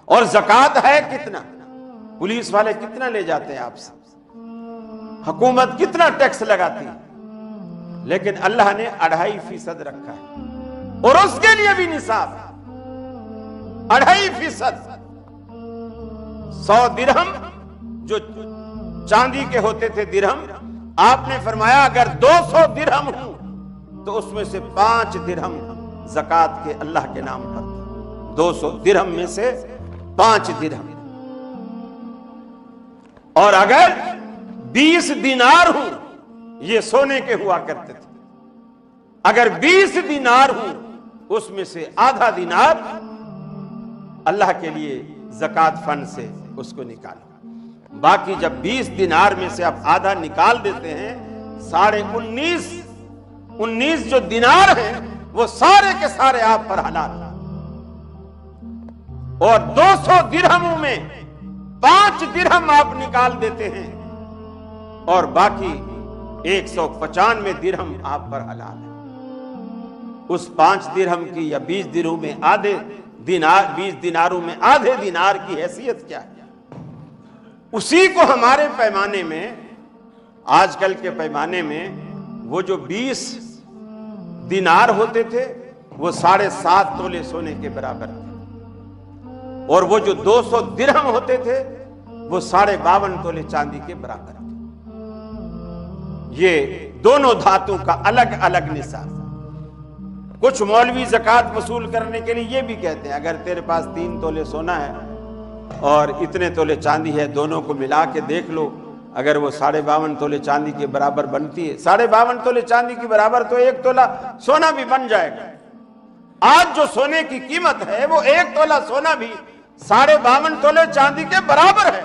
اور زکات ہے کتنا؟ پولیس والے کتنا لے جاتے ہیں آپ سے، حکومت کتنا ٹیکس لگاتی ہے، لیکن اللہ نے 2.5% رکھا ہے، اور اس کے لیے بھی نصاب 2.5%۔ 100 درہم جو چاندی کے ہوتے تھے درہم، آپ نے فرمایا اگر 200 درہم ہوں تو اس میں سے 5 درہم زکات کے اللہ کے نام پر تھا۔ 200 درہم میں سے 5 درہم۔ اور اگر 20 دینار ہوں، یہ سونے کے ہوا کرتے تھے، اگر 20 دینار ہوں اس میں سے آدھا دینار اللہ کے لیے زکات فنڈ سے اس کو نکالو۔ باقی جب 20 دینار میں سے آپ آدھا نکال دیتے ہیں، 19.5 جو دینار ہیں وہ سارے کے سارے آپ پر حلال ہیں۔ اور 200 درہموں میں 5 درہم آپ نکال دیتے ہیں، اور باقی 195 درہم آپ پر حلال ہے۔ اس 5 درہم کی یا 20 درہم میں آدھے دینار، 20 دیناروں میں آدھے دینار کی حیثیت کیا ہے؟ اسی کو ہمارے پیمانے میں، آج کل کے پیمانے میں، وہ جو 20 دینار ہوتے تھے وہ 7.5 تولے سونے کے برابر تھے، اور وہ جو 200 درہم ہوتے تھے وہ 52.5 تولے چاندی کے برابر تھے۔ یہ دونوں دھاتوں کا الگ الگ نصاب۔ کچھ مولوی زکات وصول کرنے کے لیے یہ بھی کہتے ہیں اگر تیرے پاس 3 تولے سونا ہے اور اتنے تولے چاندی ہے، دونوں کو ملا کے دیکھ لو، اگر وہ 52.5 تولے چاندی کے برابر بنتی ہے، 52.5 تولے چاندی کے برابر تو 1 تولہ سونا بھی بن جائے گا۔ آج جو سونے کی قیمت ہے وہ 1 تولہ سونا بھی 52.5 تولے چاندی کے برابر ہے،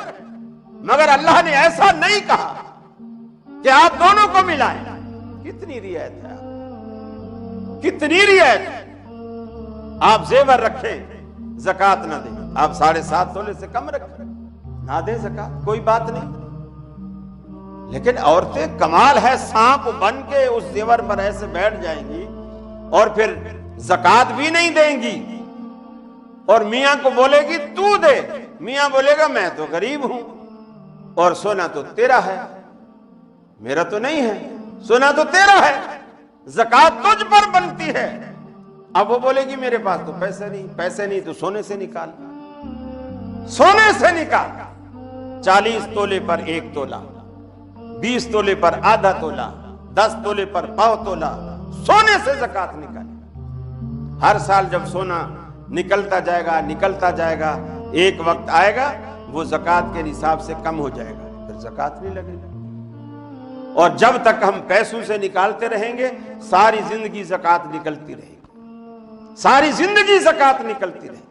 مگر اللہ نے ایسا نہیں کہا کہ آپ دونوں کو ملائیں۔ کتنی رعایت ہے، کتنی رعایت ہے۔ آپ زیور رکھیں زکات نہ دیں، آپ 7.5 تولے سے کم رکھیں نہ دیں زکات، کوئی بات نہیں۔ لیکن عورتیں کمال ہے، سانپ بن کے اس زیور پر ایسے بیٹھ جائیں گی اور پھر زکات بھی نہیں دیں گی، اور میاں کو بولے گی تو دے، میاں بولے گا میں تو غریب ہوں اور سونا تو تیرا ہے، میرا تو نہیں ہے، سونا تو تیرا ہے، زکات تجھ پر بنتی ہے۔ اب وہ بولے گی میرے پاس تو پیسے نہیں تو سونے سے نکال، سونے سے نکال۔ 40 تولے پر 1 تولہ، 20 تولے پر آدھا تولہ، 10 تولے پر پاؤ تولہ سونے سے زکات نکالے۔ ہر سال جب سونا نکلتا جائے گا، ایک وقت آئے گا وہ زکات کے نصاب سے کم ہو جائے گا، پھر زکات نہیں لگے گا۔ اور جب تک ہم پیسوں سے نکالتے رہیں گے ساری زندگی زکات نکلتی رہے گی، ساری زندگی زکات نکلتی رہے گی۔